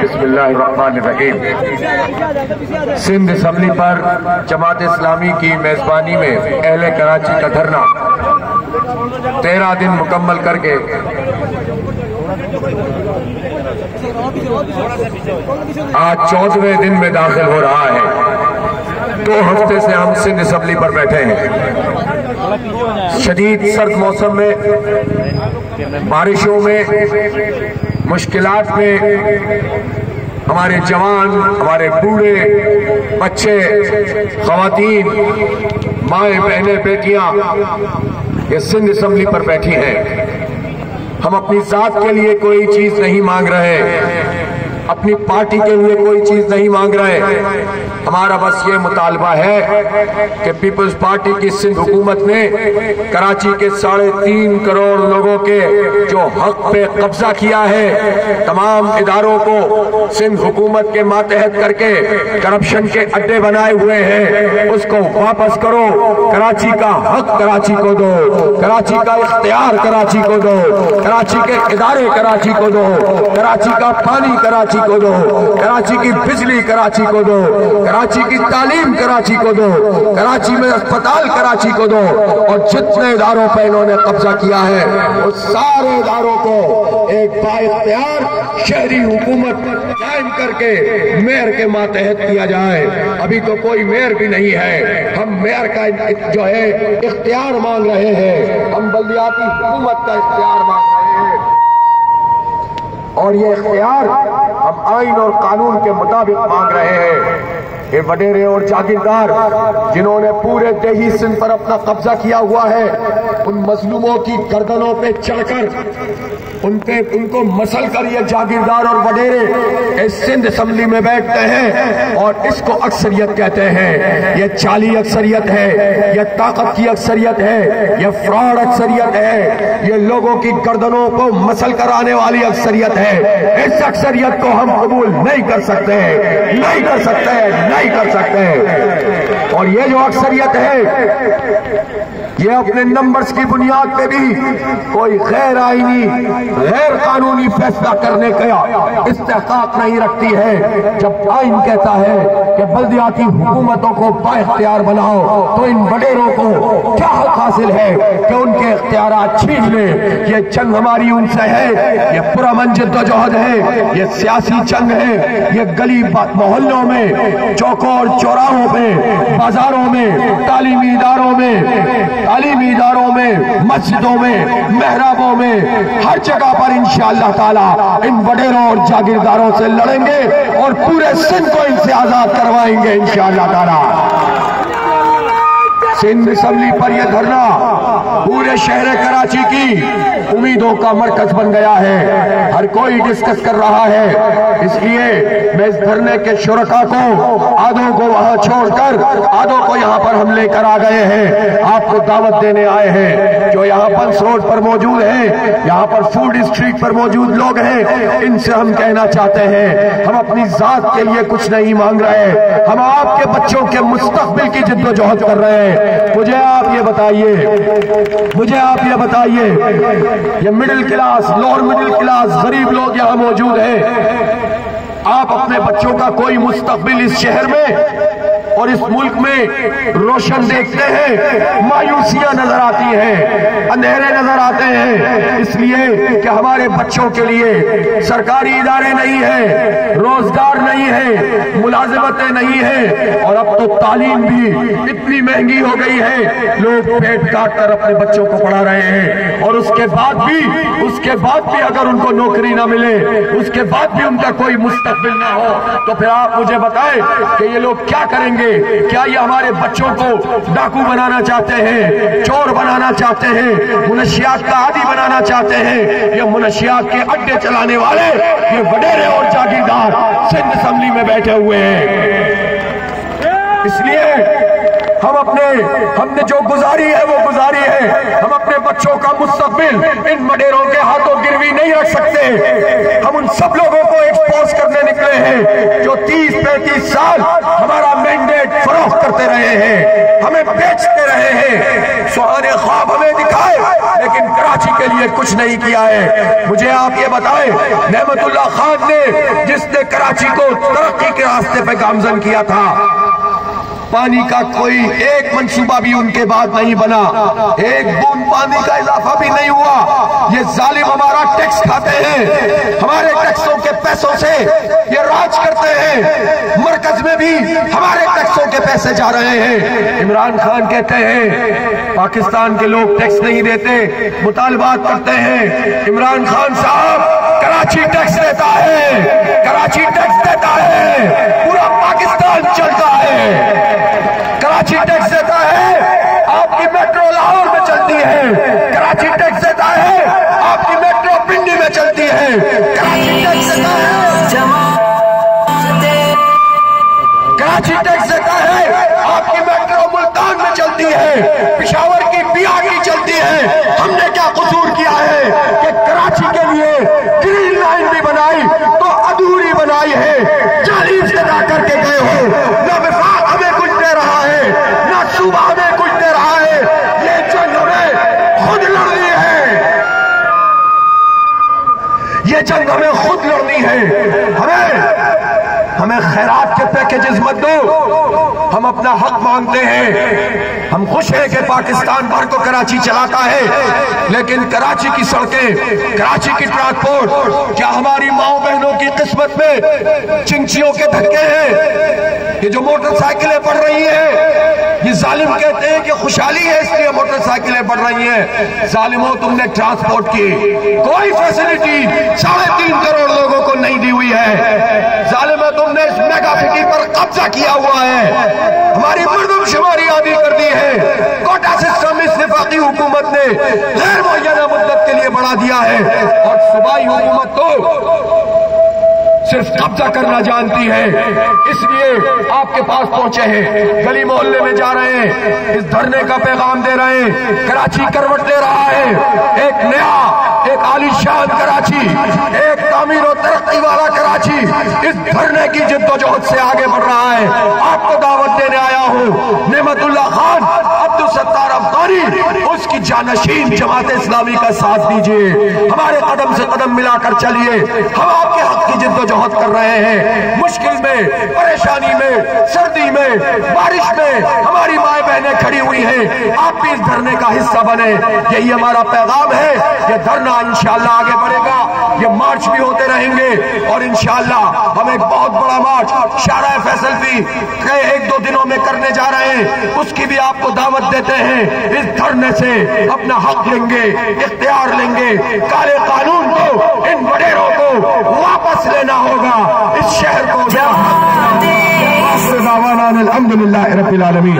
بسم اللہ الرحمن الرحیم۔ سندھ اسمبلی پر جماعت اسلامی کی میزبانی میں اہل کراچی کا دھرنا 13 دن مکمل کر کے آج 14ویں دن میں داخل ہو رہا ہے۔ 2 ہفتے سے ہم سندھ اسمبلی پر بیٹھے ہیں۔ شدید سرد موسم میں، بارشوں میں، مشکلات میں ہمارے جوان، ہمارے بوڑھے، بچے، خواتین، مائیں، بہنیں، بیٹیاں یہ سندھ اسمبلی پر بیٹھی ہیں۔ ہم اپنی ذات کے لیے کوئی چیز نہیں مانگ رہے، اپنی پارٹی کے لیے کوئی چیز نہیں مانگ رہے۔ ہمارا بس یہ مطالبہ ہے کہ پیپلز پارٹی کی سندھ حکومت نے کراچی کے 3.5 کروڑ لوگوں کے جو حق پہ قبضہ کیا ہے، تمام اداروں کو سندھ حکومت کے ماتحت کر کے کرپشن کے اڈے بنائے ہوئے ہیں، اس کو واپس کرو۔ کراچی کا حق کراچی کو دو، کراچی کا اختیار کراچی کو دو، کراچی کے ادارے کراچی کو دو، کراچی کا پانی کراچی کو دو، کراچی کی بجلی کراچی کو دو، کراچی کی تعلیم کراچی کو دو، کراچی میں اسپتال کراچی کو دو، اور جتنے اداروں پہ انہوں نے قبضہ کیا ہے اس سارے اداروں کو ایک بااختیار شہری حکومت قائم کر کے میئر کے ماتحت کیا جائے۔ ابھی تو کوئی میئر بھی نہیں ہے، ہم میئر کا جو ہے اختیار مانگ رہے ہیں، ہم بلدیاتی حکومت کا اختیار مانگ رہے ہیں، اور یہ اختیار ہم آئین اور قانون کے مطابق مانگ رہے ہیں۔ یہ وڈیرے اور جاگیردار جنہوں نے پورے دیہی سندھ پر اپنا قبضہ کیا ہوا ہے، ان مظلوموں کی گردنوں پہ چڑھ کر ان کو مسل کر یہ جاگیردار اور وڈیرے اس سندھ اسمبلی میں بیٹھتے ہیں اور اس کو اکثریت کہتے ہیں۔ یہ چالی اکثریت ہے، یہ طاقت کی اکثریت ہے، یہ فراڈ اکثریت ہے، یہ لوگوں کی گردنوں کو مسل کر آنے والی اکثریت ہے۔ اس اکثریت کو ہم قبول نہیں کر سکتے، نہیں کر سکتے، نہیں کر سکتے۔ اور یہ جو اکثریت ہے یہ اپنے نمبرز کی بنیاد پہ بھی کوئی غیر آئینی، غیر قانونی فیصلہ کرنے کا استحقاق نہیں رکھتی ہے۔ جب آئین کہتا ہے کہ بلدیاتی حکومتوں کو بااختیار بناؤ، تو ان وڈیروں کو کیا حق حاصل ہے کہ ان کے اختیارات چھین لیں؟ یہ جنگ ہماری ان سے ہے، یہ پرامن جدوجہد ہے، یہ سیاسی جنگ ہے، یہ گلی محلوں میں، چوکوں اور چوراہوں پہ، بازاروں میں، تعلیمی اداروں میں، مسجدوں میں، محرابوں میں، ہر جگہ پر انشاءاللہ تعالی ان وڈیروں اور جاگیرداروں سے لڑیں گے اور پورے سندھ کو ان سے آزاد کروائیں گے انشاءاللہ تعالی۔ سندھ اسمبلی پر یہ دھرنا پورے شہر کراچی کی امیدوں کا مرکز بن گیا ہے، ہر کوئی ڈسکس کر رہا ہے۔ اس لیے میں اس دھرنے کے شرکاء کو، آدھوں کو وہاں چھوڑ کر آدھوں کو یہاں پر ہم لے کر آ گئے ہیں، آپ کو دعوت دینے آئے ہیں۔ جو یہاں بنس روڈ پر موجود ہیں، یہاں پر فوڈ اسٹریٹ پر موجود لوگ ہیں، ان سے ہم کہنا چاہتے ہیں ہم اپنی ذات کے لیے کچھ نہیں مانگ رہے، ہم آپ کے بچوں کے مستقبل کی جدوجہد کر رہے ہیں۔ مجھے آپ یہ بتائیے یہ middle class, lower middle class, غریب لوگ یہاں موجود ہیں، آپ اپنے بچوں کا کوئی مستقبل اس شہر میں اور اس ملک میں روشن دیکھتے ہیں؟ مایوسیاں نظر آتی ہیں، اندھیرے نظر آتے ہیں، اس لیے کہ ہمارے بچوں کے لیے سرکاری ادارے نہیں ہیں، روزگار نہیں ہے، ملازمتیں نہیں ہیں، اور اب تو تعلیم بھی اتنی مہنگی ہو گئی ہے، لوگ پیٹ کاٹ کر اپنے بچوں کو پڑھا رہے ہیں، اور اس کے بعد بھی اگر ان کو نوکری نہ ملے، اس کے بعد بھی ان کا کوئی مستقبل نہ ہو، تو پھر آپ مجھے بتائیں کہ یہ لوگ کیا کریں گے؟ کیا یہ ہمارے بچوں کو ڈاکو بنانا چاہتے ہیں، چور بنانا چاہتے ہیں، منشیات کا عادی بنانا چاہتے ہیں؟ یہ منشیات کے اڈے چلانے والے یہ وڈیرے اور جاگیردار سندھ اسمبلی میں بیٹھے ہوئے ہیں۔ اس لیے ہم نے جو گزاری ہے وہ گزاری ہے، ہم اپنے بچوں کا مستقبل ان وڈیروں کے ہاتھوں گروی نہیں رکھ سکتے۔ ہم ان سب لوگوں کو ایکسپوز کرنے نکلے ہیں جو 30-35 سال ہمارا مینڈیٹ فروخت کرتے رہے ہیں، ہمیں بیچتے رہے ہیں، سہانے خواب ہمیں دکھائے لیکن کراچی کے لیے کچھ نہیں کیا ہے۔ مجھے آپ یہ بتائیں، نعمت اللہ خان نے جس نے کراچی کو ترقی کے راستے پہ گامزن کیا تھا، پانی کا کوئی ایک منصوبہ بھی ان کے بعد نہیں بنا، ایک بوند پانی کا اضافہ بھی نہیں ہوا۔ یہ ظالم ہمارا ٹیکس کھاتے ہیں، ہمارے ٹیکسوں کے پیسوں سے یہ راج کرتے ہیں، مرکز میں بھی ہمارے ٹیکسوں کے پیسے جا رہے ہیں۔ عمران خان کہتے ہیں پاکستان کے لوگ ٹیکس نہیں دیتے، مطالبات کرتے ہیں۔ عمران خان صاحب کراچی ٹیکس دیتا ہے، کراچی ٹیکس دیتا ہے، پورا پاکستان چلتا ہے۔ کراچی ٹیکس دیتا ہے، آپ کی میٹرو لاہور میں چلتی ہے۔ کراچی ٹیکس دیتا ہے، آپ کی میٹرو پنڈی میں چلتی ہے۔ کراچی ٹیکس دیتا ہے، کراچی ٹیکس دیتا ہے، آپ کی میٹرو ملتان میں چلتی ہے، پشاور کی پی آر ٹی چلتی ہے۔ ہم نے کیا قصور کیا ہے کہ کراچی کے لیے گرین لائن بھی بنائی تو ادھوری بنائی ہے؟ جعلی افتتاح کر کے گئے ہو، نہ وفاق ہمیں کچھ دے رہا ہے، نہ صوبہ ہمیں کچھ دے رہا ہے۔ یہ جنگ ہمیں خود لڑنی ہے، یہ جنگ ہمیں خود لڑنی ہے۔ ہمیں خیرات کے پیکیجز مت دو، ہم اپنا حق مانگتے ہیں۔ ہم خوش ہیں کہ پاکستان بھر کو کراچی چلاتا ہے، لیکن کراچی کی سڑکیں، کراچی کی ٹرانسپورٹ، کیا ہماری ماؤں بہنوں کی قسمت میں چنچیوں کے دھکے ہیں؟ یہ جو موٹر سائیکلیں بڑھ رہی ہیں، یہ ظالم کہتے ہیں کہ خوشحالی ہے اس لیے موٹر سائیکلیں بڑھ رہی ہیں۔ ظالموں، تم نے ٹرانسپورٹ کی کوئی فیسلٹی 3.5 کروڑ لوگوں کو نہیں دی ہوئی ہے۔ ظالموں، تم نے اس میگا سٹی پر قبضہ کیا ہوا ہے، ہماری مردم شماری عادی کر دی ہے۔ کوٹا سسٹم اس وفاقی حکومت نے غیر معینہ مدت کے لیے بڑھا دیا ہے، اور صوبائی حکومت تو صرف قبضہ کرنا جانتی ہے۔ اس لیے آپ کے پاس پہنچے ہیں، گلی محلے میں جا رہے ہیں، اس دھرنے کا پیغام دے رہے ہیں۔ کراچی کروٹ لے رہا ہے، ایک نیا، ایک عالی شان کراچی، ایک تعمیر و ترقی والا کراچی اس دھرنے کی جد و جہد سے آگے بڑھ رہا ہے۔ آپ کو دعوت دینے آیا ہوں، نعمت اللہ خان، عبدالستار افغانی، اس کی جانشین جماعت اسلامی کا ساتھ دیجئے، ہمارے قدم سے قدم ملا کر چلیے۔ ہم آپ کے حق کی جد و جہد کر رہے ہیں، مشکل میں، پریشانی میں، سردی میں، بارش میں ہماری مائیں بہنیں کھڑی ہوئی ہیں۔ آپ بھی اس دھرنے کا حصہ بنیں، یہی ہمارا پیغام ہے۔ یہ دھرنا انشاءاللہ آگے بڑھے گا، یہ مارچ بھی ہوتے رہیں گے، اور انشاءاللہ ہم ایک بہت بڑا مارچ شارع فیصل بھی 1-2 دنوں میں کرنے جا رہے ہیں، اس کی بھی آپ کو دعوت دیتے ہیں۔ اس دھرنے سے اپنا حق لیں گے، اختیار لیں گے، کالے قانون کو، ان وڈیروں کو واپس لینا ہوگا، اس شہر کو۔ الحمدللہ رب العالمین۔